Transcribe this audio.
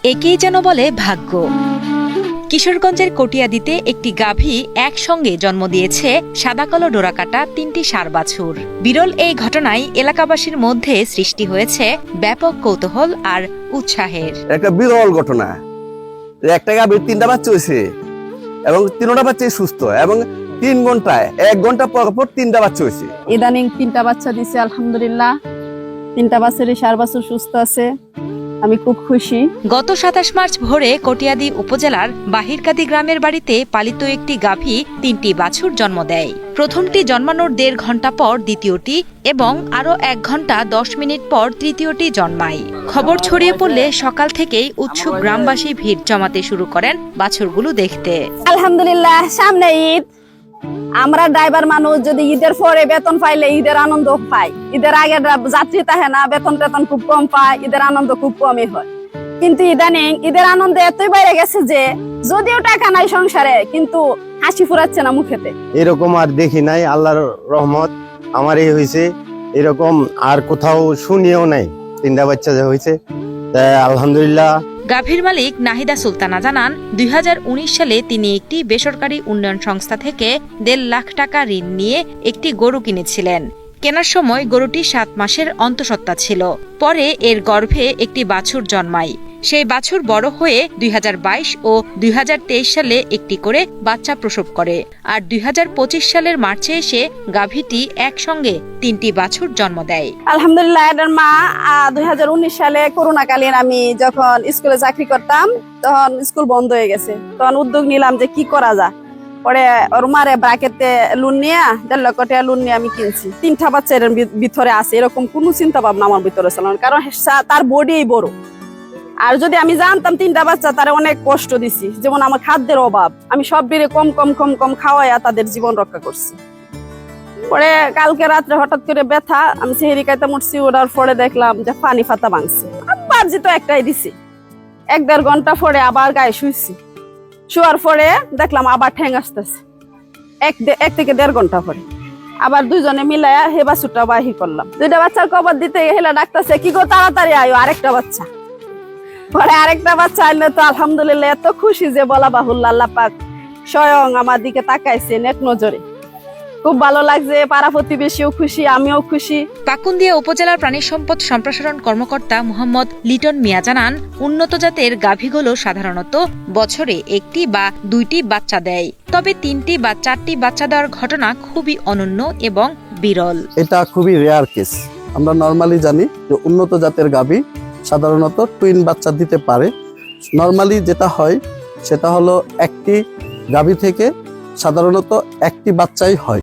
একেই যেন বলে ভাগ্য। কিশোরগঞ্জের কটিয়াদীতে একটি গাভী একসঙ্গে জন্ম দিয়েছে সাদাকালো ডোরাকাটা ৩টি ষাঁড় বাছুর। বিরল এই ঘটনায় এলাকাবাসীর মধ্যে সৃষ্টি হয়েছে ব্যাপক কৌতূহল আর উৎসাহের। একটা বিরল ঘটনা, একটা গাভীর ৩টা বাচ্চা হয়েছে এবং ৩টা বাচ্চাই সুস্থ এবং ৩ ঘন্টায় ১ ঘন্টা পর পর ৩টা বাচ্চা হয়েছে। ইদানিং 3টা বাচ্চা দিছে আলহামদুলিল্লাহ। 3টা বাচ্চারই ষাঁড় বাছুর সুস্থ আছে, আমি খুব খুশি। গত ২৭ মার্চ ভোরে কটিয়াদী উপজেলার বাহিরকাদি গ্রামের বাড়িতে পালিত একটি গাভী ৩টি বাছুর জন্ম দেয়। প্রথমটি জন্মানোর ১.৫ ঘন্টা পর দ্বিতীয়টি এবং আরও ১ ঘন্টা ১০ মিনিট পর তৃতীয়টি জন্মায়। খবর ছড়িয়ে পড়লে সকাল থেকেই উৎসুক গ্রামবাসী ভিড় জমাতে শুরু করেন বাছুরগুলো দেখতে। আলহামদুলিল্লাহ, সামনে ঈদ, আমরা ড্রাইভার মানুষ, যদি ঈদের পরে বেতন পাইলে ঈদের আনন্দ পাই। ঈদের আগে যাত্রী থাকে না, বেতন টেতন খুব কম পায়, ঈদের আনন্দ খুব কমই হয়। কিন্তু ইদানিং ঈদের আনন্দ এতই বাইরে গেছে যে যদিও টাকা নাই সংসারে, কিন্তু হাসি ফুরাচ্ছে না মুখেতে। এরকম আর দেখি নাই, আল্লাহর রহমত আমারই হয়েছে, এরকম আর কোথাও শুনিও নাই। 3টা বাচ্চা যে হয়েছে, তাই আলহামদুলিল্লাহ। গাভীর মালিক নাহিদা সুলতানা জানান, ২০১৯ সালে তিনি একটি বেসরকারি উন্নয়ন সংস্থা থেকে ১.৫ লাখ টাকা ঋণ নিয়ে একটি গরু কিনেছিলেন। কেনার সময় গরুটি ৭ মাসের অন্তঃসত্ত্বা ছিল। পরে এর গর্ভে একটি বাছুর জন্মায়। সেই বাছুর বড় হয়ে ২০২২ ও ২০২৩ সালে একটি করে বাচ্চা প্রসব করে। আর ২০২৫ সালের মার্চে এসে গাভীটি একসঙ্গে ৩টি বাছুর জন্ম দেয়। আলহামদুলিল্লাহ, এটার মা ২০১৯ সালে করোনাকালীন আমি যখন স্কুলে চাকরি করতাম, তখন স্কুল বন্ধ হয়ে গেছে। তখন উদ্যোগ নিলাম যে কি করা যায়। পরে ওর মারে ব্রাকেটে লোন নিয়ে ১.৫ লক্ষ টাকা লোন নিয়ে আমি কিনছি। 3টা বাচ্চা এর ভিতরে আছে, এরকম কোনো চিন্তা ভাবনা আমার ভিতরে ছিল না, কারণ তার বডি বড়। আর যদি আমি জানতাম 3টা বাচ্চা, তারা অনেক কষ্ট দিছি, যেমন আমার খাদ্যের অভাব, আমি সব বেড়ে কম কম কম কম খাওয়াইয়া তাদের জীবন রক্ষা করছি। পরে কালকে রাত্রে হঠাৎ করে ব্যথা, আমি সেহেরি খাইতে উঠছি, ওটার পরে দেখলাম যে পানি ফাতা ভাঙছে। আবার যেহেতু একটাই দিছি, ১.৫ ঘন্টা পরে আবার গায়ে শুইছি। শোয়ার পরে দেখলাম আবার ঠ্যাং আসতেছে। ১ থেকে ১.৫ ঘন্টা পরে আবার দুইজনে মিলাইয়া হে বাছুরটা বাহির করলাম। 2টা বাচ্চার কবর দিতে হেলা ডাকতেছে, কি গো তাড়াতাড়ি আয়ো, আরেকটা বাচ্চা। পরে আরেকটা বাচ্চা আইলে তো আলহামদুলিল্লাহ এত খুশি যে বলা বাহুল্য। আল্লাহ পাক স্বয়ং আমার দিকে তাকাইছেন এক নজরে, খুব ভালো লাগছে। পাড়া প্রতিবেশীও খুশি, আমিও খুশি। পাকুন্দিয়া উপজেলার প্রাণী সম্পদ সম্প্রসারণ কর্মকর্তা মোহাম্মদ লিটন মিয়া জানান, উন্নত জাতের গাভীগুলো সাধারণত বছরে 1টি বা 2টি বাচ্চা দেয়। তবে 3টি বা 4টি বাচ্চা দেওয়ার ঘটনা খুবই অনন্য এবং বিরল। এটা খুবই রেয়ার কেস। আমরা নরমালি জানি যে উন্নত জাতের গাভী সাধারণত টুইন বাচ্চা দিতে পারে। নরমালি যেটা হয় সেটা হলো একটি গাভী থেকে সাধারণত 1টি বাচ্চাই হয়।